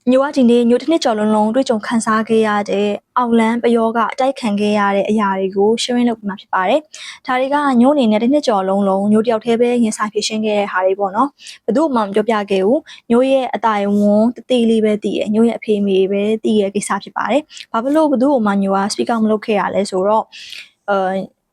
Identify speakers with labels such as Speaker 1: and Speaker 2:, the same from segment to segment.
Speaker 1: ညိုကဒီနေ့ညိုတစ်နှစ်ကျော်လုံးတွေ့ကြုံခန်းစားခဲ့ရတဲ့အောက်လန်းပယောကအတိုက်ခံခဲ့ရတဲ့အရာတွေကို sharing လုပ်ပြမှာဖြစ်ပါတယ်။ဒါတွေကညိုအနေနဲ့တစ်နှစ်ကျော်လုံးညိုတယောက်တည်းပဲရင်ဆိုင်ဖြစ်ရှင်းခဲ့တဲ့ဟာတွေပေါ့နော်။ဘယ်သူမှမပြောပြခဲ့ဘူး။ညိုရဲ့အတိုင်ဝန်းတသေးလေးပဲတည်ရ။ညိုရဲ့အဖေမေပဲတည်ရကိစ္စဖြစ်ပါတယ်။ဘာဖြစ်လို့ဘယ်သူမှညိုက speak out မလုပ်ခဲ့ရလဲဆိုတော့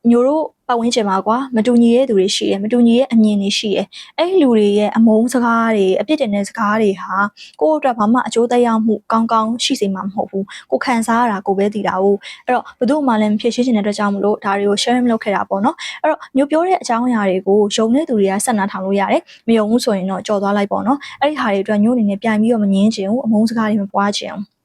Speaker 1: ညိုတို့ပတ်ဝန်းကျင်မှာကွာမတူညီတဲ့သူတွေရှိတယ်မတူညီတဲ့အမြင်တွေရှိတယ်အဲ့လူတွေရဲ့အမုန်းစကားတွေအပြစ်တင်တဲ့စကားတွေဟာကိုယ့်အတွက်ဘာမှအကျိုးသက်ရောက်မှုကောင်းကောင်းရှိစေမှာမဟုတ်ဘူးကိုခံစားရတာကိုပဲသိတာဟုတ်အဲ့တော့ဘယ်သူမှလည်းမဖြစ်ရှင်းတဲ့အတွက်ကြောင့်မလို့ဒါတွေကို share မလုပ်ခဲ့တာပေါ့နော်အဲ့တော့ညိုပြောတဲ့အကြောင်းအရာတွေကိုယုံတဲ့သူတွေကဆက်နာထောင်လို့ရတယ်မယုံဘူးဆိုရင်တော့ကြော်သွားလိုက်ပေါ့နော်အဲ့ဒီဟာတွေအတွက်ညိုအနေနဲ့ပြန်ပြီးတော့မငင်းချင်ဘူးအမုန်းစကားတွေမပွားချင်ဘူး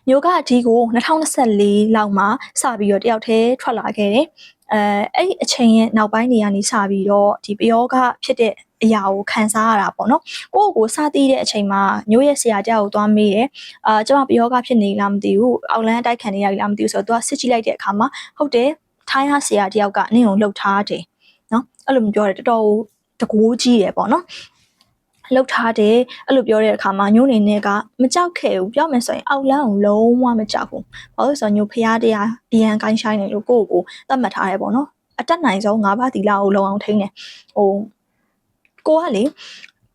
Speaker 1: ညိုကဒီကို2024လောက်မှာစပြီးတော့တယောက်တည်းထွက်လာခဲ့တယ်အဲ့ဒီအချိန်ရဲ့နောက်ပိုင်းနေရာနေစပြီးတော့ဒီပယောဂဖြစ်တဲ့အရာကိုခံစားရတာပေါ့နော်ကိုယ့်ကိုစသီးတဲ့အချိန်မှာညို့ရဲ့ဆရာတယောက်ကိုသွားမေးတယ်ကျွန်မပယောဂဖြစ်နေလားမသိဘူးအောက်လန်းအတိုက်ခံနေရလားမသိဘူးဆိုတော့သူကစစ်ကြည့်လိုက်တဲ့အခါမှာဟုတ်တယ်ထိုင်းရဆရာတယောက်ကနင့်ကိုလှုပ်ထားတယ်နော်အဲ့လိုမျိုးပြောတယ်တော်တော်တကူကြီးရယ်ပေါ့နော်လောက်ထားတယ်အဲ့လိုပြောတဲ့အခါမှာညို့နေနဲ့ကမကြောက်ခဲ့ဘူးပြောမယ်ဆိုရင်အောက်လန်းကိုလုံးဝမကြောက်ဘူးဘာလို့ဆိုတော့ညို့ဖျားတရားအရန်ကိုင်းဆိုင်နေလို့ကိုယ့်ကိုသတ်မှတ်ထားတယ်ပေါ့နော်အတက်နိုင်ဆုံး၅ပါးသီလကိုလုံအောင်ထိန်းတယ်ကိုကလေ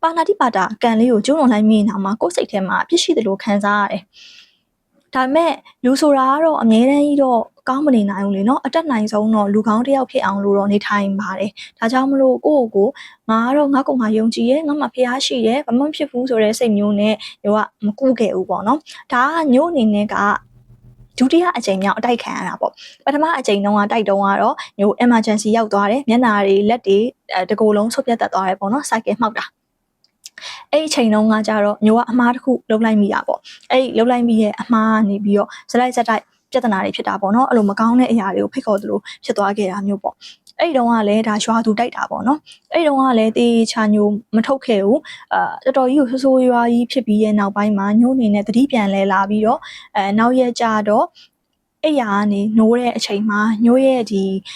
Speaker 1: ပါဏာတိပါတာကံလေးကိုကျုံးလွန်လိုက်မိနေတာမှာကိုယ်စိတ်ထဲမှာအပြစ်ရှိတယ်လို့ခံစားရတယ်ဒါပေမဲ့လူဆိုတာကတော့အမြဲတမ်းကြီးတော့ကောင်းမနေနိုင်ဘူးလေနော်အတက်နိုင်ဆုံးတော့လူကောင်းတစ်ယောက်ဖြစ်အောင်လို့တော့နေထိုင်ပါတယ်ဒါကြောင့်မလို့ကိုယ့်ကိုငါကတော့ငါ့ကိုငါယုံကြည်ရဲ့ငါမှဖျားရှိတယ်ဘာမှမဖြစ်ဘူးဆိုတဲ့စိတ်မျိုးနဲ့ညိုကမကူခဲ့ဘူးပေါ့နော်ဒါကညို့အနေနဲ့ကဒုတိယအကြိမ်မြောက်အတိုက်ခံရတာပေါ့ပထမအကြိမ်တုန်းကတိုက်တုန်းကတော့ညို emergency ရောက်သွားတယ်မျက်နှာတွေလက်တွေတကူလုံးဆုတ်ပြတ်တက်သွားတယ်ပေါ့နော်စိုက်ကယ်မှောက်တာအဲ့ဒီချိန်တုန်းကကြတော့ညိုကအမားတစ်ခုလှုပ်လိုက်မိတာပေါ့အဲ့ဒီလှုပ်လိုက်မိရဲ့အမားကနေပြီးတော့ဇလိုက်ဇက်တိုက်ပြဿနာတွေဖြစ်တာပေါ့နော်အဲ့လိုမကောင်းတဲ့အရာတွေကိုဖိတ်ခေါ်သလိုဖြစ်သွားခဲ့တာမျိုးပေါ့အဲ့ဒီတုန်းကလည်းဒါရွာသူတိုက်တာပေါ့နော်အဲ့ဒီတုန်းကလည်းတေးချာညိုမထုတ်ခဲ့ဘူးတော်တော်ကြီးကိုဆိုးရွားကြီးဖြစ်ပြီးရဲ့နောက်ပိုင်းမှာညိုအနေနဲ့တတိပြန်လဲလာပြီးတော့နောက်ရက်ကြတော့အဲ့ရာကနေနိုးတဲ့အချိန်မှာညိုရဲ့ဒီ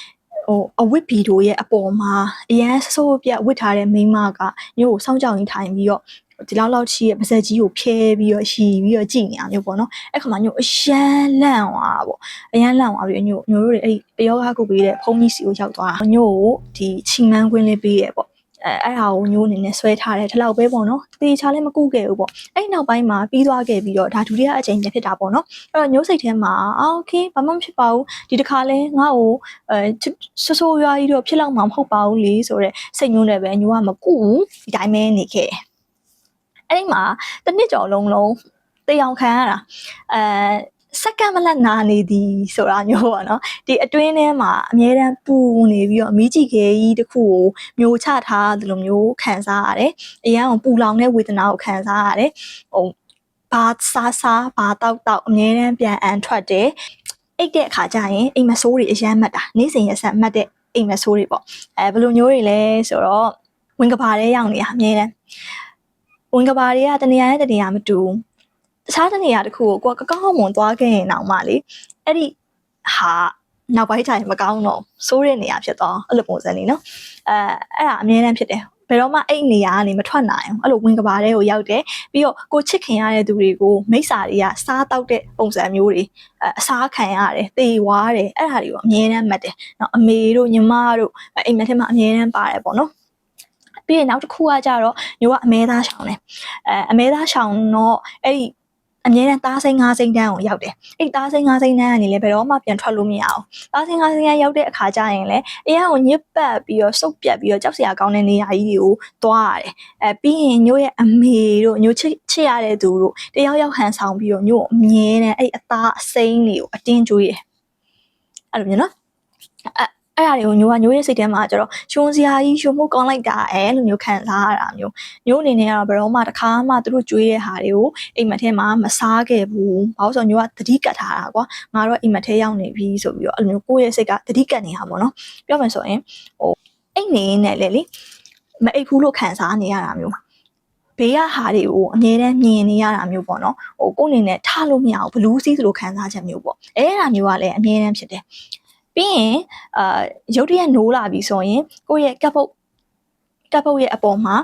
Speaker 1: အဝတ်ဘီတို့ရဲ့အပေါ်မှာအရန်ဆိုးပြတ်ဝတ်ထားတဲ့မိန်းမကညို့ကိုစောင့်ကြောင်နေထိုင်ပြီးတော့ဒီလောက်ရှိရဲ့ပါဇက်ကြီးကိုဖျဲပြီးတော့ရှီပြီးတော့ကြည်နေတာမျိုးပေါ့နော်အဲ့ခါမှာညို့အရန်လန့်သွားပေါ့အရန်လန့်သွားပြီးညို့တို့တွေအဲ့ပယောဂကုပေးတဲ့ဖုန်းကြီးစီကိုရောက်သွားတာညို့ကိုဒီချီမန်းခွင်းလေးပေးရပေါ့အဲ့ဒါကိုညို့အနေနဲ့ဆွဲထားတယ်ဒီလောက်ပဲပေါ့နော်တေချာလည်းမကူခဲ့ဘူးပေါ့အဲ့နောက်ပိုင်းမှာပြီးသွားခဲ့ပြီးတော့ဒါဒုတိယအကြိမ်ပြန်ဖြစ်တာပေါ့နော်အဲ့တော့ညို့စိတ်ထဲမှာโอเคဘာမှမဖြစ်ပါဘူးဒီတစ်ခါလဲငါ့ကိုဆိုးရွားကြီးတော့ဖြစ်လောက်မှာမဟုတ်ပါဘူးလေဆိုတော့စိတ်ညို့နဲ့ပဲညို့ကမကူဘူးဒီတိုင်းပဲနေခဲ့အဲ့ဒီမှာတစ်နှစ်ကျော်လုံးတေးအောင်ခံရတာစက္ကန့်မလက်နာနေသည်ဆိုတာမျိုးပေါ့နော်ဒီအတွင်းထဲမှာအမြဲတမ်းပူနေပြီးတော့မီးကြည့်ခဲကြီးတစ်ခုကိုမျိုးချထားတယ်လို့မျိုးခံစားရတယ်အရန်ကိုပူလောင်တဲ့ဝေဒနာကိုခံစားရတယ်ဘာစားဘာတောက်အမြဲတမ်းပြန်အန်ထွက်တယ်အိတ်တဲ့အခါကျရင်အိမ်မဆိုးတွေအရန်မှတ်တာနေ့စဉ်ရက်ဆက်မှတ်တဲ့အိမ်မဆိုးတွေပေါ့ဘယ်လိုမျိုးတွေလဲဆိုတော့ဝင်ကဘာထဲရောက်နေတာအမြဲတမ်းဝင်ကဘာတွေကတနေရာနဲ့တနေရာမတူတခြားတနေရာတစ်ခုကိုကိုကကောင်းမွန်သွားခဲ့ရင်တော့မှလေအဲ့ဒီဟာနောက်ပိုင်းကျရင်မကောင်းတော့စိုးတဲ့နေရာဖြစ်သွားအဲ့လိုပုံစံလေးနော်အဲ့ဒါအမြဲတမ်းဖြစ်တယ်ဘယ်တော့မှအဲ့နေရာကနေမထွက်နိုင်အောင်အဲ့လိုဝင်ကဘာထဲကိုရောက်တယ်ပြီးတော့ကိုချစ်ခင်ရတဲ့သူတွေကိုမိစ္ဆာတွေကစားတောက်တဲ့ပုံစံမျိုးတွေအစားခံရတယ်တေဝါတယ်အဲ့ဒါတွေကိုအမြဲတမ်းမှတ်တယ်နော်အမေတို့ညီမတို့အိမ်မက်ထဲမှာအမြဲတမ်းပါတယ်ပေါ့နော်ပြီးရင်နောက်တစ်ခုကကြတော့ညိုကအမဲသားရှောင်းတယ်အမဲသားရှောင်းတော့အဲ့ဒီအမြဲတမ်းသားစိမ်း၅စိမ်းတန်းကိုရောက်တယ်အဲ့သားစိမ်း၅စိမ်းတန်းကနေလည်းဘယ်တော့မှပြန်ထွက်လို့မရအောင်သားစိမ်း၅စိမ်းတန်းရောက်တဲ့အခါကျရင်လည်းအရင်ကညစ်ပတ်ပြီးတော့စုပ်ပြတ်ပြီးတော့ကြောက်စရာကောင်းတဲ့နေရာကြီးတွေကိုသွားရတယ်ပြီးရင်ညို့ရဲ့အမေတို့ညို့ချစ်ရတဲ့သူတို့တယောက်ယောက်ဟန်ဆောင်ပြီးတော့ညို့အမြဲတမ်းအဲ့အသားအစိမ်းတွေကိုအတင်းကျွေးတယ်အဲ့လိုမျိုးနော်အဲ့ဒါတွေကိုညို့ရဲ့စိတ်ထဲမှာကျတော့ရှင်စရာကြီးရှင်မှုကောင်းလိုက်တာအဲ့လိုမျိုးခံစားရတာမျိုးညို့အနေနဲ့ကတော့ဘယ်တော့မှတစ်ခါမှသူတို့ကြွေးတဲ့ဟာတွေကိုအိမ်မက်ထဲမှာမစားခဲ့ဘူးဘာလို့ဆိုညို့ကတတိကတ်ထားတာကွာငါတော့အိမ်မက်ထဲရောက်နေပြီဆိုပြီးတော့အဲ့လိုမျိုးကိုယ့်ရဲ့စိတ်ကတတိကတ်နေတာပေါ့နော်ပြောမယ်ဆိုရင်အိမ်နေနဲ့လေမအိပ်ဘူးလို့ခံစားနေရတာမျိုးဘေးကဟာတွေကိုအမြဲတမ်းမြင်နေရတာမျိုးပေါ့နော်ကိုယ့်အနေနဲ့ထားလို့မရဘူးဘလူးစီးသလိုခံစားချက်မျိုးပေါ့အဲ့ဒါမျိုးကလည်းအမြဲတမ်းဖြစ်တယ်ပြီးရင်ရုတ်တရက်နိုးလာပြီဆိုရင်ကိုယ့်ရဲ့ကပ်ပုတ် တပ်ပုတ်ရဲ့အပေါ်မှာ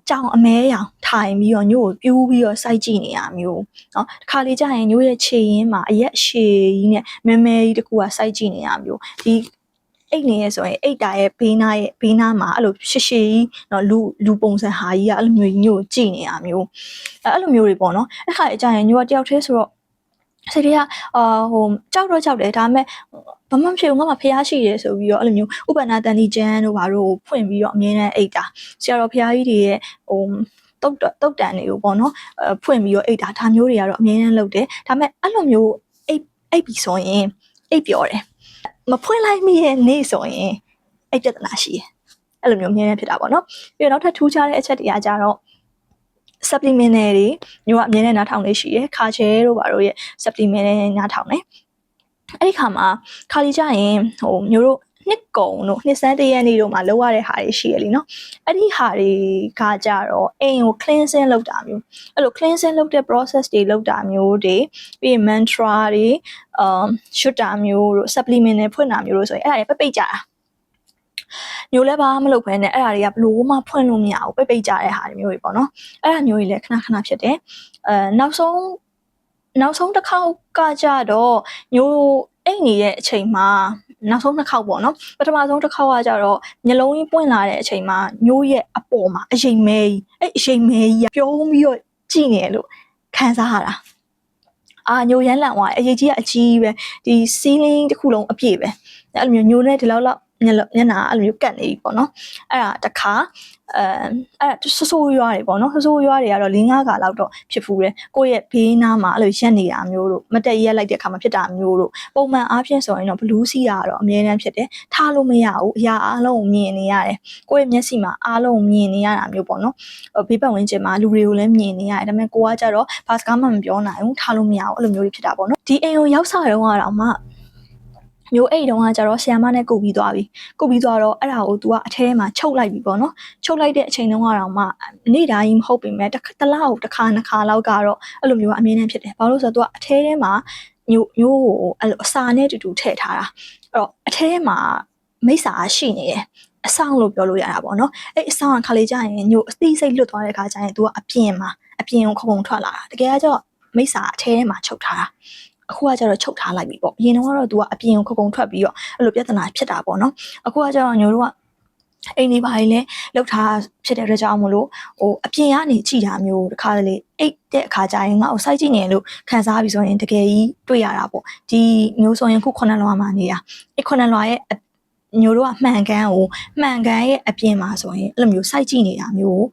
Speaker 1: ကြောင်အမဲရောင်ထိုင်ပြီးတော့ညို့ကိုပြူးပြီးတော့စိုက်ကြည့်နေရမျိုးเนาะတစ်ခါလေကြာရင်ညို့ရဲ့ခြေရင်းမှာအရက်ရှည်ကြီးနဲ့မဲမဲကြီးတစ်ခုကစိုက်ကြည့်နေရမျိုးဒီအိတ်နေရဲဆိုရင်အိတ်တာရဲ့ဘေးနားမှာအဲ့လိုရှည်ရှည်ကြီးเนาะလူပုံစံဟာကြီးကအဲ့လိုမျိုးညို့ကြည့်နေရမျိုးအဲ့လိုမျိုးတွေပေါ့နော်အဲ့ခါကြာရင်ညို့ကတယောက်တည်းဆိုတော့စိတ်တွေကကြောက်တယ်ဒါပေမဲ့ဘာမှမဖြစ်ဘူးငါမှဖျားရှိတယ်ဆိုပြီးတော့အဲ့လိုမျိုးဥပနာတန်တီကျန်းတို့ဘာတို့ဖွင့်ပြီးတော့အမြဲတမ်းအိတ်တာဆရာတော်ဖျားကြီးတွေရဲ့တုတ်တန်တွေကိုပေါ့နော်ဖွင့်ပြီးတော့အိတ်တာဒါမျိုးတွေကတော့အမြဲတမ်းလုပ်တယ်ဒါပေမဲ့အဲ့လိုမျိုးအိတ်ပြီးဆိုရင်အိတ်ပြောတယ်မဖွင့်လိုက်မိရဲ့နေ့ဆိုရင်အိတ်ပြဿနာရှိတယ်အဲ့လိုမျိုးအမြဲတမ်းဖြစ်တာပေါ့နော်ပြီးတော့နောက်ထပ်ထူးခြားတဲ့အချက်တွေကကြတော့ supplement တွေညို့ကအမြဲတမ်းနားထောင်လေးရှိရယ်ခါချဲတို့ဘာတို့ရဲ့ supplement တွေနားထောင်တယ်အဲ့ဒီခါမှာခါလီကြရင်ညို့တို့နှစ်ကုံတို့နှစ်စန်းတရက်နေ့တို့မှာလောက်ရတဲ့ဟာတွေရှိရလीเนาะအဲ့ဒီဟာတွေကကြတော့အိမ်ကို cleansing လုပ်တာမျိုးအဲ့လို cleansing လုပ်တဲ့ process တွေလုပ်တာမျိုးတွေပြီးရင် mantra တွေရှုတာမျိုးတို့ supplement တွေဖွင့်တာမျိုးတို့ဆိုရင်အဲ့ဒါတွေပိတ်ကြတာညိုလည်းဘာမလုပ်ဘဲနဲ့အဲ့ဒါတွေကဘလို့မှဖွင့်လို့မရဘူးပိတ်ကြတဲ့ဟာတွေမျိုးတွေပေါ့နော်အဲ့ဒါမျိုးတွေလည်းခဏဖြစ်တယ်နောက်ဆုံးတစ်ခေါက်ကကြတော့ညိုအိတ်နေတဲ့အချိန်မှာနောက်ဆုံးတစ်ခေါက်ပေါ့နော်ပထမဆုံးတစ်ခေါက်ကကြတော့မျက်လုံးကြီးပွင့်လာတဲ့အချိန်မှာညိုရဲ့အပေါ်မှာအရင်မဲကြီးအဲ့အရင်မဲကြီးပြုံးပြီးတော့ကြည့်နေလို့ခံစားရတာညိုရမ်းလန့်သွားတယ်အရေးကြီးကအကြီးပဲဒီ ceiling တစ်ခုလုံးအပြည့်ပဲအဲ့လိုမျိုးညိုနဲ့ဒီလောက်မျက်နှာအဲ့လိုမျိုးကတ်နေပြီပေါ့နော်အဲ့ဒါတခါအဲ့ဆိုးရွားတွေပေါ့နော်ဆိုးရွားတွေကတော့၄-၅ခါလောက်တော့ဖြစ်ဖူးတယ်ကိုယ့်ရဲ့ဘေးနားမှာအဲ့လိုရက်နေတာမျိုးတို့မတက်ရက်လိုက်တဲ့အခါမှာဖြစ်တာမျိုးတို့ပုံမှန်အားဖြင့်ဆိုရင်တော့ဘလူးစီတာတော့အများအားဖြစ်တယ်ထားလို့မရဘူးအရာအားလုံးကိုမြင်နေရတယ်ကိုယ့်ရဲ့မျက်စိမှာအားလုံးကိုမြင်နေရတာမျိုးပေါ့နော်ဘေးပတ်ဝန်းကျင်မှာလူတွေကိုလည်းမြင်နေရတယ်ဒါပေမဲ့ကိုကကြတော့ဘာစကားမှမပြောနိုင်ဘူးထားလို့မရဘူးအဲ့လိုမျိုးတွေဖြစ်တာပေါ့နော်ဒီအိမ်ကိုရောက်စားတော့ကတော့မှညိုအိတ်တုံးကကြတော့ဆီယမနဲ့ကုတ်ပြီးသွားတော့အဲ့ဒါကို तू ကအထဲမှာချုပ်လိုက်ပြီပေါ့နော်ချုပ်လိုက်တဲ့အချိန်တုန်းကတော့မှနေ့တိုင်းမဟုတ်ပေမဲ့တစ်လောက်တစ်ခါနှစ်ခါလောက်ကတော့အဲ့လိုမျိုးအမြဲတမ်းဖြစ်တယ်ဘာလို့ဆိုတော့ तू ကအထဲထဲမှာညိုကိုအဲ့လိုအစာနဲ့တူထည့်ထားတာအဲ့တော့အထဲမှာမိစ္ဆာရှိနေတယ်အဆောင်လို့ပြောလို့ရတာပေါ့နော်အဲ့အဆောင်ကခါလေးကြရင်ညိုအသိစိတ်လွတ်သွားတဲ့ခါကျရင် तू ကအပြင်ကိုခုံထွက်လာတာတကယ်ကကျတော့မိစ္ဆာအထဲထဲမှာချုပ်ထားတာအခုကကျတော့ချုပ်ထားလိုက်ပြီပေါ့အရင်တော့ तू ကအပြင်ကိုခုံထွက်ပြီးတော့အဲ့လိုပြဿနာဖြစ်တာပေါ့နော်အခုကကျတော့ညိုတို့ကအိမ်နေပါလေလောက်ထားဖြစ်တဲ့အတွက်ကြောင့်မလို့အပြင်ကနေကြည့်တာမျိုးတခါလေအိတ်တဲ့အခါကျရင်ငါ့ကိုစိုက်ကြည့်နေလို့ခံစားပြီးဆိုရင်တကယ်ကြီးတွေ့ရတာပေါ့ဒီမျိုးဆိုရင်ခု9လွာမှာနေတာအဲ့9လွာရဲ့ညိုတို့ကမှန်ကန်ရဲ့အပြင်မှာဆိုရင်အဲ့လိုမျိုးစိုက်ကြည့်နေတာမျိုး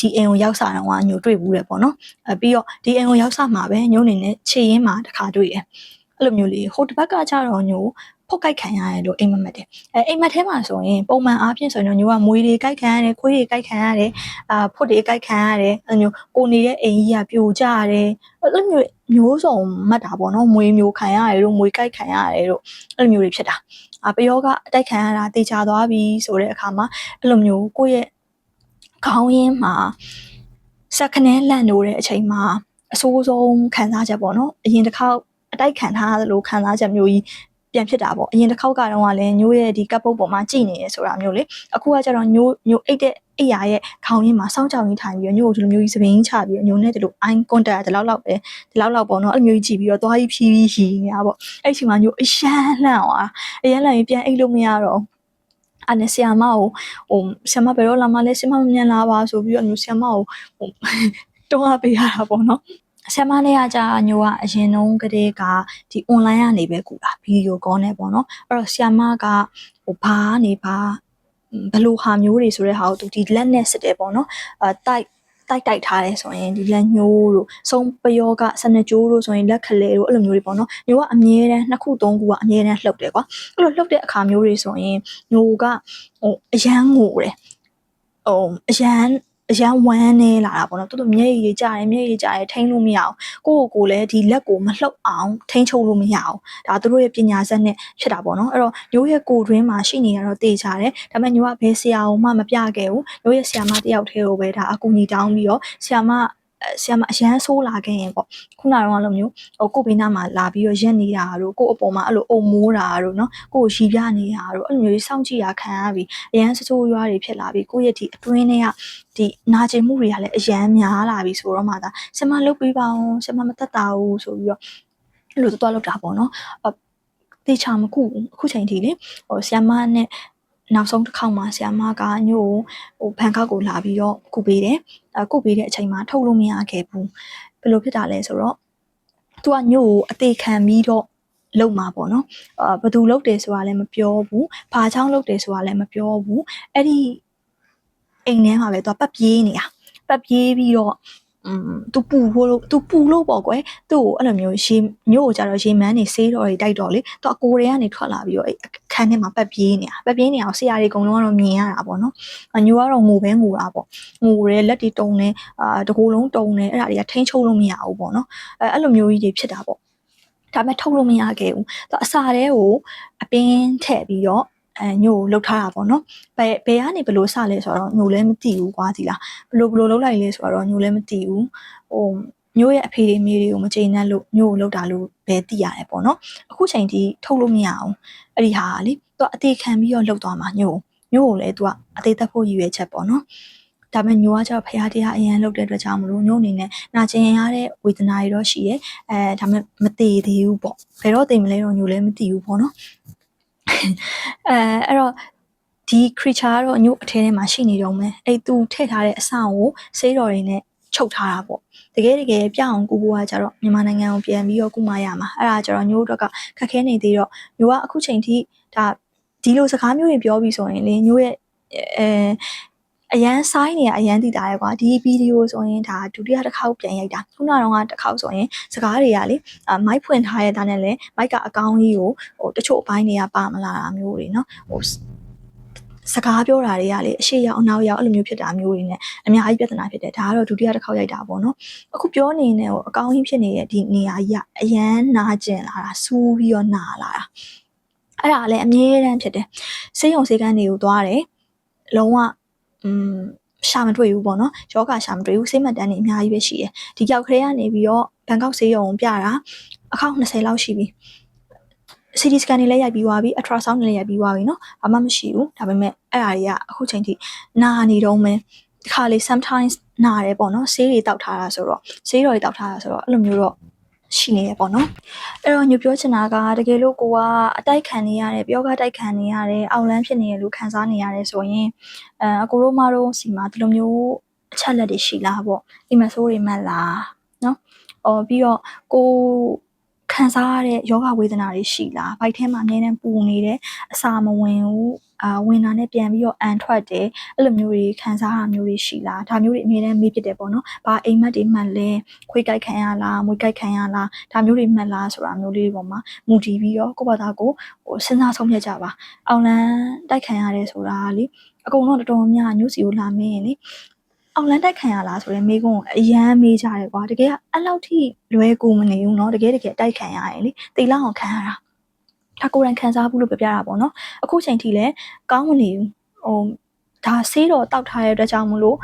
Speaker 1: ဒီအိမ်ကိုရောက်စားတော့ညိုတွေ့ဘူးတယ်ပေါ့နော်ပြီးတော့ဒီအိမ်ကိုရောက်စားမှာပဲညိုနေနဲ့ခြေရင်းမှာတခါတွေ့တယ်အဲ့လိုမျိုးလေးဟိုတစ်ဘက်ကကြတော့ညိုဖုတ်ကြိုက်ခံရတယ်လို့အိမ်မက်တယ်အိမ်မက်ထဲမှာဆိုရင်ပုံမှန်အားဖြင့်ဆိုရင်ညိုကမွေးတွေကြိုက်ခံရတယ်ခွေးတွေကြိုက်ခံရတယ်ဖုတ်တွေကြိုက်ခံရတယ်အဲ့လိုမျိုးကိုနေတဲ့အိမ်ကြီးကပြိုကျရတယ်အဲ့လိုမျိုးစုံမှတ်တာပေါ့နော်မွေးမျိုးခံရတယ်လို့မွေးကြိုက်ခံရတယ်လို့အဲ့လိုမျိုးတွေဖြစ်တာပယောကအတိုက်ခံရတာတေချာသွားပြီဆိုတဲ့အခါမှာအဲ့လိုမျိုးကိုယ့်ရဲ့ခေါင်းရင်းမှာစက်ခနဲလန့်လို့တဲ့အချိန်မှာအဆိုးဆုံးခံစားချက်ပေါ့နော်အရင်တစ်ခေါက်အတိုက်ခံထားသလိုခံစားချက်မျိုးကြီးပြန်ဖြစ်တာပေါ့အရင်တစ်ခေါက်ကတော့လည်းညိုးရဲ့ဒီကပ်ပုတ်ပေါ်မှာကြည်နေရဆိုတာမျိုးလေအခုကကျတော့ညိုးအိတ်တဲ့အိယာရဲ့ခေါင်းရင်းမှာစောင်းကြောင်ကြီးထိုင်ပြီးညို့ကိုဒီလိုမျိုးကြီးစပင်းချပြီးညို့နဲ့ဒီလို eye contact ဒီလောက်ပဲဒီလောက်ပေါ့နော်အဲ့လိုမျိုးကြီးကြည့်ပြီးတော့သွားကြီးဖြီးရီနေတာပေါ့အဲ့ဒီချိန်မှာညို့အရန်လှန့်သွားအရန်လှန့်ရင်ပြန်အိတ်လို့မရတော့အဲ့နဲ့ဆီယာမကိုဆီယာမဘယ်တော့လာမှလဲဆီယာမမမြန်လာပါဆိုပြီးတော့ဆီယာမကိုတွန်းအားပေးရတာပေါ့နော်ဆီယာမနဲ့ကကြာညိုကအရင်တုန်းကတည်းကဒီ online ကနေပဲကူတာဗီဒီယိုကောနဲ့ပေါ့နော်အဲ့တော့ဆီယာမကဘာနေပါဘလို့ဟာမျိုးတွေဆိုတဲ့ဟာကိုသူဒီလက်နဲ့စစ်တယ်ပေါ့နော်တိုက်ထားတယ်ဆိုရင်ဒီလက်ညိုးတို့ဆုံးပယောကစနကြိုးတို့ဆိုရင်လက်ခလဲတို့အဲ့လိုမျိုးတွေပေါ့နော်ညိုကအမြဲတမ်း2ခု3ခုကအမြဲတမ်းလှုပ်တယ်ကွာအဲ့လိုလှုပ်တဲ့အခါမျိုးတွေဆိုရင်ညိုကအရန်ငိုတယ်အရန်ဝမ်းနေလာတာပေါ့နော်တူမျက်ရည်ကျတယ်ထိန်းလို့မရအောင်ကိုလည်းဒီလက်ကိုမလှုပ်အောင်ထိန်းချုပ်လို့မရအောင်ဒါသူတို့ရဲ့ပညာစက်နဲ့ဖြစ်တာပေါ့နော်အဲ့တော့ညိုရဲ့ကိုယ်တွင်းမှာရှိနေရတော့တေချာတယ်ဒါပေမဲ့ညိုကဘယ်ဆရာအောင်မှမပြခဲ့ဘူးညိုရဲ့ဆရာမတယောက်တည်းကိုပဲဒါအကူအညီတောင်းပြီးတော့ဆရာမ ဆရာမအရန်ဆိုးလာခဲ့ရင်ပေါ့ခုနကတော့အဲ့လိုမျိုးကိုဘေးနားမှာလာပြီးတော့ရက်နေတာတို့ကိုအပေါ်မှာအဲ့လိုအုံမိုးတာတို့နော်ကိုရီပြနေတာတို့အဲ့လိုမျိုးစောင့်ကြည့်ရခံရပြီးအရန်ဆိုးရွားတွေဖြစ်လာပြီးကိုရဲ့ဒီအတွင်းတွေကဒီနာကျင်မှုတွေကလည်းအရန်များလာပြီဆိုတော့မှသာဆရာမလုပ်ပေးပါအောင်ဆရာမမသက်တာဘူးဆိုပြီးတော့အဲ့လိုသွားလောက်တာပေါ့နော်တေချာမကူအခုချိန်ထိလေဆရာမနဲ့နောက်ဆုံးတစ်ခေါက်မှာဆရာမကညို့ဘန်ကောက်ကိုလာပြီးတော့ကုပေးတယ်ကုပေးတဲ့အချိန်မှာထုတ်လို့မရခဲ့ဘူးဘယ်လိုဖြစ်တာလဲဆိုတော့သူကညို့ကိုအသေးခံပြီးတော့လုံမှာပေါ့နော်ဘသူလုံတယ်ဆိုတာလည်းမပြောဘူးဘာချောင်းလုံတယ်ဆိုတာလည်းမပြောဘူးအဲ့ဒီအိမ်ထဲမှာပဲသူကပတ်ပြေးနေတာပတ်ပြေးပြီးတော့သူပူလို့ပေါ့ကွယ်သူ့ကိုအဲ့လိုမျိုးရေမျိုးကိုကြတော့ရေမန်းနေဆေးတော်တွေတိုက်တော့လေသူအကိုတွေကနေထွက်လာပြီးတော့အဲ့အခန်းထဲမှာပတ်ပြေးနေတာကိုဆရာတွေအကုန်လုံးကတော့မြင်ရတာပေါ့နော်ညိုကတော့ငိုတာပေါ့ငိုရဲလက်တွေတုံနေတကူလုံးတုံနေအဲ့ဒါတွေကထိန်းချုပ်လို့မရဘူးပေါ့နော်အဲ့လိုမျိုးကြီးတွေဖြစ်တာပေါ့ဒါပေမဲ့ထုတ်လို့မရခဲ့ဘူးသူအစာတဲကိုအပင်းထည့်ပြီးတော့ညို့လှုပ်ထားတာပေါ့နော်ဘယ်ကနေဘလို့စလဲဆိုတော့ညို့လည်းမသိဘူးကွာဒီလားဘလို့လှုပ်လိုက်လဲဆိုတော့ညို့လည်းမသိဘူးညို့ရဲ့အဖေတွေမိတွေကိုမကျေနပ်လို့ညို့ကိုလှုပ်တာလို့ပဲသိရတယ်ပေါ့နော်အခုချိန်ထိထုတ်လို့မရအောင်အဲ့ဒီဟာလေသူအသေးခံပြီးတော့လှုပ်သွားမှာညို့ကိုလည်းသူကအသေးသက်ဖို့ရည်ရွယ်ချက်ပေါ့နော်ဒါပေမဲ့ညိုကကျတော့ဖရားတရားအရင်လုပ်တဲ့အတွက်ကြောင့်မလို့ညိုအနေနဲ့နာကျင်ရတဲ့ဝေဒနာတွေတော့ရှိရဲဒါပေမဲ့မသေးသေးဘူးပေါ့ဘယ်တော့သိမလဲတော့ညိုလည်းမသိဘူးပေါ့နော်အဲ့တော့ဒီ creature ကတော့ညို့အထဲထဲမှာရှိနေတော့မယ်အဲ့သူထည့်ထားတဲ့အဆောင်ကိုဆေးတော်တွေနဲ့ချုပ်ထားတာပေါ့တကယ်ပြအောင်ကူဖို့ကကြတော့မြန်မာနိုင်ငံကိုပြန်ပြီးတော့ကုမရမှာအဲ့ဒါကြတော့ညို့တို့ကခက်ခဲနေသေးတော့ညိုကအခုချိန်ထိဒါဒီလိုစကားမျိုးတွေပြောပြီးဆိုရင်လေညို့ရဲ့အရန်ဆိုင်နေရအရန်တည်တာရယ်ကွာဒီဗီဒီယိုဆိုရင်ဒါဒုတိယတစ်ခေါက်ပြန်ရိုက်တာခုနကတော့တစ်ခေါက်ဆိုရင်စကားတွေကလေမိုက်ဖွင့်ထားရတဲ့နဲ့လေမိုက်ကအကောင်းကြီးကိုတချို့အပိုင်းတွေကပါမလာတာမျိုးတွေနော်စကားပြောတာတွေကလေအရှိရောက်အနောက်ရောက်အဲ့လိုမျိုးဖြစ်တာမျိုးတွေနဲ့အများကြီးပြဿနာဖြစ်တယ်ဒါကတော့ဒုတိယတစ်ခေါက်ရိုက်တာပေါ့နော်အခုပြောနေနေအကောင်းကြီးဖြစ်နေတဲ့ဒီနေရာကြီးကအရန်နာကျင်လာတာစူးပြီးတော့နာလာတာအဲ့ဒါလည်းအမြဲတမ်းဖြစ်တယ်ဆေးရုံဆေးကန်းတွေကိုသွားတယ်လုံးဝရှာမတွေ့ဘူးပေါ့နော်ယောဂရှာမတွေ့ဘူးဆေးမှတ်တမ်းတွေအများကြီးပဲရှိတယ်ဒီကြောက်ကလေးကနေပြီးတော့ဘန်ကောက်ဆေးရုံပြတာအခေါက်20လောက်ရှိပြီCT scan တွေလည်းရိုက်ပြီးသွားပြီ ultrasound တွေလည်းရိုက်ပြီးသွားပြီเนาะဘာမှမရှိဘူးဒါပေမဲ့အဲ့အရာတွေကအခုချိန်ထိနာနေတော့မယ်ဒီခါလေး sometimes နာတယ်ပေါ့နော်ဆေးတွေတောက်ထားတာဆိုတော့ဆေးတော်တွေတောက်ထားတာဆိုတော့အဲ့လိုမျိုးတော့ရှိနေရပေါ့နော်အဲ့တော့ညပြောချင်တာကတကယ်လို့ကိုကအတိုက်ခံနေရတယ်ပြောကတိုက်ခံနေရတယ်အောက်လန်းဖြစ်နေရလို့ခံစားနေရတယ်ဆိုရင်အကိုတို့မတို့စီမှာဒီလိုမျိုးအချက်လက်တွေရှိလားပေါ့အိမ်မဆိုးတွေမှတ်လားเนาะပြီးတော့ကိုခံစားရတဲ့ယောဂဝေဒနာတွေရှိလားဘိုက်ထဲမှာအမြဲတမ်းပူနေတယ်အစာမဝင်ဘူးဝင်တာနဲ့ပြန်ပြီးတော့အန်ထွက်တယ်အဲ့လိုမျိုးတွေခံစားရမျိုးတွေရှိလားဒါမျိုးတွေအမြဲတမ်းမေးဖြစ်တယ်ပေါ့နော်ဘာအိမ်မက်တွေမှတ်လဲခွေးကြိုက်ခံရလားမွေးကြိုက်ခံရလားဒါမျိုးတွေမှတ်လားဆိုတာမျိုးလေးတွေပေါ်မှာမူတည်ပြီးတော့ကိုယ့်ဘာသာကိုစဉ်းစားဆုံးဖြတ်ကြပါအောင်လန်းတိုက်ခံရတယ်ဆိုတာလေအကုန်လုံးတော်တော်များညို့စီကိုလာမင်းရင်လေအောင်လန်းတိုက်ခံရလားဆိုရင်မိကုန်းအရန်မေးကြတယ်ကွာတကယ်အဲ့လောက်ထိလွယ်ကူမနေဘူးเนาะတကယ်တိုက်ခံရရင်လေတိလောက်အောင်ခံရတာဒါကိုယ်တိုင်ခံစားဘူးလို့ပြောပြတာပေါ့နော်အခုချိန်ထိလည်းကောင်းမနေဘူးဒါဆေးတော့တောက်ထားတဲ့အတွက်ကြောင့်မလို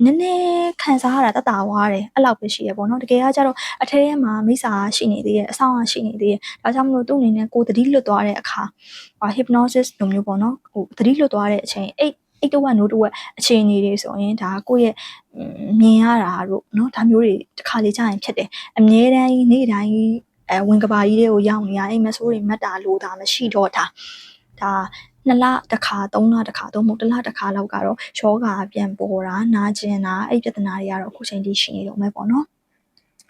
Speaker 1: ့နည်းနည်းခံစားရတာတတဝါတယ်အဲ့လောက်ပဲရှိရပေါ့နော်တကယ်ကကျတော့အထဲထဲမှာမိစ္ဆာရှိနေသေးရဲ့အဆောင်ရှိနေသေးရဲ့ဒါကြောင့်မလို့သူ့အနေနဲ့ကိုယ်တတိလွတ်သွားတဲ့အခါhypnosis လိုမျိုးပေါ့နော်တတိလွတ်သွားတဲ့အချိန်အိတ်တဝက်နိုးတဝက်အခြေအနေတွေဆိုရင်ဒါကိုယ့်ရဲ့မြင်ရတာတို့เนาะဒါမျိုးတွေတစ်ခါလေကြာရင်ဖြစ်တယ်အမြဲတမ်းနေ့တိုင်းဝင်ကဘာကြီးတွေကိုရောက်နေရအိမ်မဆိုးတွေမတ်တာလို့ဒါမရှိတော့ဒါ2လတစ်ခါ3လတစ်ခါတော့မဟုတ်1လတစ်ခါလောက်ကတော့ယောဂါပြန်ပေါ်တာနာကျင်တာအဲ့ပြဿနာတွေကတော့အခုချိန်ထိရှိနေတော့မယ်ပေါ့နော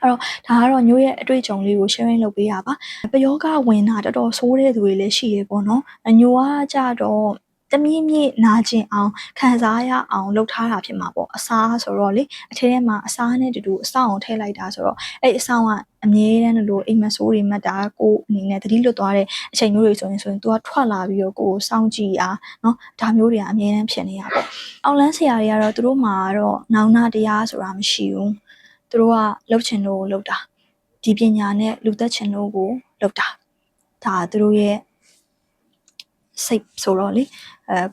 Speaker 1: ်အဲ့တော့ဒါကတော့ညို့ရဲ့အတွေ့အကြုံလေးကို sharing လုပ်ပေးတာပါပယောဂဝင်တာတော်တော်ဆိုးတဲ့သူတွေလည်းရှိရပေါ့နော်ညိုကကြတော့တမီးမြင့်နာကျင်အောင်ခံစားရအောင်လုပ်ထားတာဖြစ်မှာပေါ့အစားဆိုတော့လေအထဲထဲမှာအစားနဲ့တူတူအဆောင်အောင်ထည့်လိုက်တာဆိုတော့အဲ့အဆောင်ကအမြဲတမ်းလို့အိမ်မဆိုးတွေမှတ်တာကိုအနေနဲ့တတိလွတ်သွားတဲ့အချိန်မျိုးတွေဆိုရင် तू ကထွက်လာပြီးတော့ကိုယ်စောင့်ကြည့်အားเนาะဒါမျိုးတွေကအမြဲတမ်းဖြစ်နေရပေါ့အောင်လန်းဆရာတွေကတော့သူတို့မှာတော့နောင်နာတရားဆိုတာမရှိဘူးသူတို့ကလှုပ်ချင်လို့လှုပ်တာဒီပညာနဲ့လူသက်ချင်လို့ကိုလှုပ်တာဒါသူတို့ရဲ့စိတ်ဆိုတော့လေ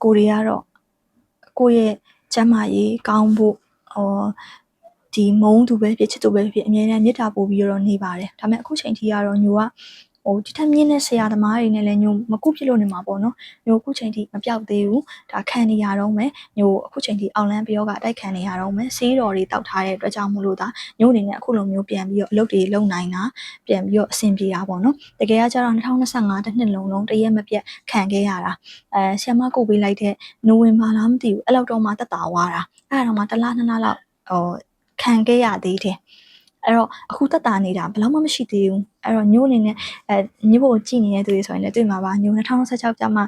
Speaker 1: ကိုရီးကတော့ကိုယ့်ရဲ့ကျန်းမာရေးကောင်းဖို့ ဒီမုန်းသူပဲဖြစ်ချစ်သူပဲဖြစ်အမြဲတမ်းမေတ္တာပို့ပြီးတော့နေပါတယ်ဒါပေမဲ့အခုချိန်ထိကတော့ညိုကဒီထက်မြင့်တဲ့ဆရာသမားတွေနဲ့လည်းညိုမကုဖြစ်လို့နေမှာပေါ့နော်ညိုအခုချိန်ထိမပြောက်သေးဘူးဒါခံနေရတော့မယ်ညိုအခုချိန်ထိအောင်လန်းပြောကအတိုက်ခံနေရတော့မယ်စီးတော်တွေတောက်ထားတဲ့အတွက်ကြောင့်မို့လို့ဒါညိုအနေနဲ့အခုလိုမျိုးပြန်ပြီးတော့အလုပ်တွေလုပ်နိုင်တာပြန်ပြီးတော့အဆင်ပြေတာပေါ့နော်တကယ်ကကျတော့2025တစ်နှစ်လုံးတရက်မပြတ်ခံခဲ့ရတာဆီယမကုတ်ပေးလိုက်တဲ့နိုဝင်ဘာလားမသိဘူးအဲ့လောက်တော့မှတက်တာဝါတာအဲ့ဒါတော့မှတစ်လနှစ်လလောက်ခံခဲ့ရသေးတယ်အဲ့တော့အခုတက်တာနေတာဘယ်လောက်မှမရှိသေးဘူးအဲ့တော့ညို့အနေနဲ့ညို့ကိုကြည့်နေတဲ့သူတွေဆိုရင်လည်းတွေ့မှာပါညို့2016ကျမှ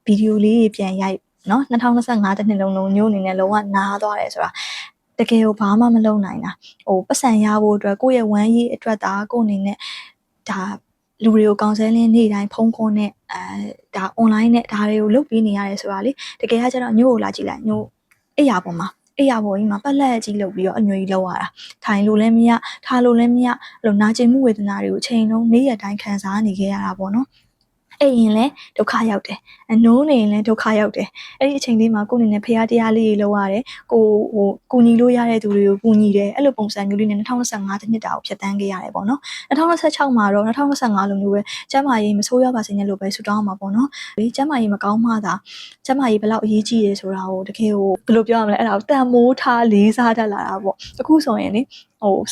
Speaker 1: ဗီဒီယိုလေးတွေပြန်ရိုက်နော်2025တစ်နှစ်လုံးညို့အနေနဲ့လုံးဝနားသွားတယ်ဆိုတာတကယ်ကိုဘာမှမလုပ်နိုင်တာပတ်စံရဖို့အတွက်ကိုယ့်ရဲ့ဝမ်းရေးအတွက်ဒါကိုအနေနဲ့ဒါလူတွေကိုကောင်ဆယ်လင်းနေ့တိုင်းဖုန်းခေါ်နဲ့ဒါ online နဲ့ဒါတွေကိုလုပ်ပြီးနေရတယ်ဆိုတာလေတကယ်ကကျတော့ညို့ကိုလာကြည့်လိုက်ညို့အဲ့ရပေါ်မှာအဲ့ရပေါ်ကြီးမှာပတ်လက်ကြီးလုပ်ပြီးတော့အညွှကြီးလောက်ရတာထိုင်လို့လည်းမရထားလို့လည်းမရအဲ့လိုနာကျင်မှုဝေဒနာတွေကိုချိန်လုံးနေ့ရက်တိုင်းခံစားနေခဲ့ရတာပေါ့နော်အဲ့ရင်လည်းဒုက္ခရောက်တယ်အနိုးနေရင်လည်းဒုက္ခရောက်တယ်အဲ့ဒီအချိန်လေးမှာကိုယ်အနေနဲ့ဖရားတရားလေးတွေလုပ်ရတယ်ကိုကူညီလို့ရတဲ့သူတွေကိုကူညီတယ်အဲ့လိုပုံစံမျိုးလေးနဲ့2025တစ်နှစ်တာကိုဖြတ်တန်းခဲ့ရတယ်ပေါ့နော်2026မှာတော့2025လိုမျိုးပဲကျမ်းမာရေးမဆိုးရပါစေနဲ့လို့ပဲဆုတောင်းမှာပေါ့နော်ဒီကျမ်းမာရေးမကောင်းမှသာကျမ်းမာရေးဘယ်လောက်အရေးကြီးရဲဆိုတာကိုတကယ်ကိုဘယ်လိုပြောရမလဲအဲ့ဒါကိုတန်မိုးထားလေးစားတတ်လာတာပေါ့အခုဆိုရင်လေ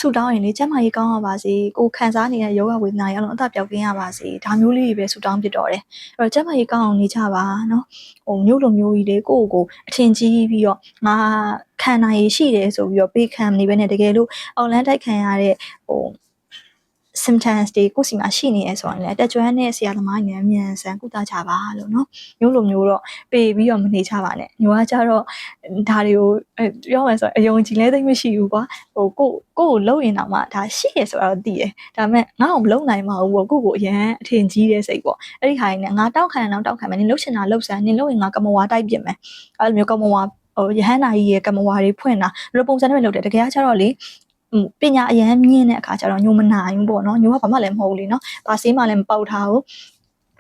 Speaker 1: ဆုတောင်းရင်လေကျမ်းမာရေးကောင်းရပါစေကိုခံစားနေတဲ့ယောဂဝေဒနာတွေအလုံးအသက်ပြောက်ကင်းရပါစေဒါမျိုးလေးတွေပဲဆုတောင်းဖြစ်တော့တယ်အဲ့တော့ကျမ်းမာရေးကောင်းအောင်နေကြပါနော်မျိုးလိုမျိုးကြီးလေကိုအထင်ကြီးပြီးတော့ငါခံနိုင်ရရှိတယ်ဆိုပြီးတော့ပေးခံနေပဲနဲ့တကယ်လို့အော်လန်တိုက်ခံရတဲ့symptoms တွေကိုစီမှာရှိနေရဲဆိုရင်လည်းတက်ကြွနဲ့ဆရာသမားတွေနဲ့မြန်ဆန်ကုသကြပါလို့နော်မျိုးလိုမျိုးတော့ပေးပြီးတော့မနေကြပါနဲ့ညိုကကြတော့ဒါတွေကိုပြောမယ်ဆိုရင်အယုံကြည်လဲသိမရှိဘူးကွာကိုလုံရင်တော့မှဒါရှိရဆိုတော့သိတယ်ဒါပေမဲ့ငါ့ကိုမလုံနိုင်ပါဘူးပေါ့ကိုအရန်အထင်ကြီးတဲ့စိတ်ပေါ့အဲ့ဒီခါကြီးနဲ့ငါတောက်ခံတော့တောက်ခံမယ်နင်လှုပ်ချင်တာလှုပ်စမ်းနင်လှုပ်ရင်ငါကမဝါတိုက်ပြင်မယ်အဲ့လိုမျိုးကမဝါရဟန်းနာကြီးရဲ့ကမဝါတွေဖွင့်တာဘယ်လိုပုံစံနဲ့လုပ်တယ်တကယ်ကကြတော့လေပညာအရန်မြင့်တဲ့အခါကျတော့ညိုမနိုင်ဘူးပေါ့နော်ညိုကဘာမှလည်းမဟုတ်ဘူးလေနော်ဘာဆေးမှလည်းမပေါက်ထားဘူး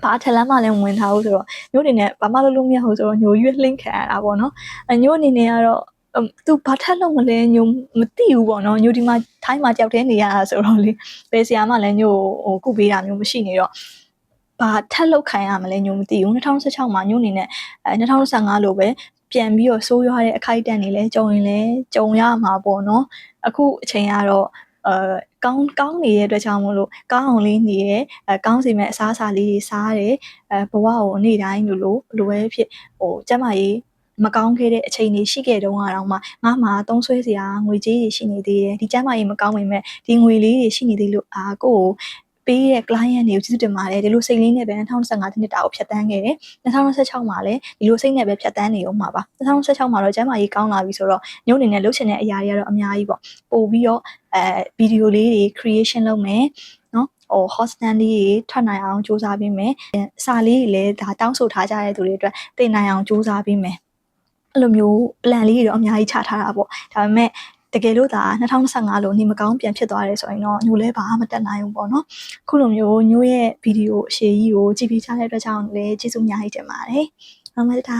Speaker 1: ဘာထက်လမ်းမှလည်းဝင်ထားဘူးဆိုတော့ညိုအနေနဲ့ဘာမှလုပ်လို့မရဘူးဆိုတော့ညိုရွေးလှိမ့်ခံရတာပေါ့နော်ညိုအနေနဲ့ကတော့သူဘာထက်လို့မလဲညိုမသိဘူးပေါ့နော်ညိုဒီမှာထိုင်းမှာကြောက်တဲ့နေရတာဆိုတော့လေဘယ်ဆရာမှလည်းညိုကုပေးတာမျိုးမရှိနေတော့ဘာထက်လောက်ခံရမလဲညိုမသိဘူး2016မှာညိုအနေနဲ့2025လိုပဲပြန်ပြီးတော့ဆိုးရွားတဲ့အခိုက်အတန့်တွေလည်းကြုံရင်လည်းကြုံရမှာပေါ့နော်အခုအချိန်ကတော့ကောင်းနေတဲ့အတွက်ကြောင့်မို့လို့ကောင်းအောင်လေးနေရဲကောင်းစီမဲ့အစားအစာလေးတွေစားရတယ်ဘဝကိုနေ့တိုင်းလိုပဲဖြစ်ကျန်းမာရေးမကောင်းခဲ့တဲ့အချိန်တွေရှိခဲ့တုန်းကတော့မှငါမှသုံးဆွဲစရာငွေကြေးတွေရှိနေသေးတယ်ဒီကျန်းမာရေးမကောင်းပေမဲ့ဒီငွေလေးတွေရှိနေသေးလို့ကိုပေးတဲ့ client တွေကိုကျေးဇူးတင်ပါတယ်ဒီလိုစိတ်လေးနဲ့ပဲ2025နှစ်တာကိုဖြတ်တန်းခဲ့တယ်2026မှာလည်းဒီလိုစိတ်နဲ့ပဲဖြတ်တန်းနေအောင်မှာပါ2026မှာတော့ကျန်းမာရေးကောင်းလာပြီဆိုတော့ညို့အနေနဲ့လုပ်ချင်တဲ့အရာတွေကတော့အများကြီးပေါ့ပို့ပြီးတော့ဗီဒီယိုလေးတွေ creation လုပ်မယ်နော်hosting လေးတွေထွက်နိုင်အောင်စူးစမ်းပေးမယ်စာလေးတွေလည်းဒါတောင်းဆိုထားကြတဲ့သူတွေအတွက်သင်နိုင်အောင်စူးစမ်းပေးမယ်အဲ့လိုမျိုး plan လေးတွေတော့အများကြီးချထားတာပေါ့ဒါပေမဲ့တကယ်လို့ဒါ2025လို့နေမကောင်းပြန်ဖြစ်သွားတယ်ဆိုရင်တော့ညိုလည်းဘာမှမတက်နိုင်ဘူးပေါ့နော်ခုလိုမျိုးညိုရဲ့ဗီဒီယိုအရှည်ကြီးကိုကြည့်ပြီးချတဲ့အတွက်ကြောင့်လည်းကျေးဇူးအများကြီးတင်ပါတယ်ဟုတ်ပါတာ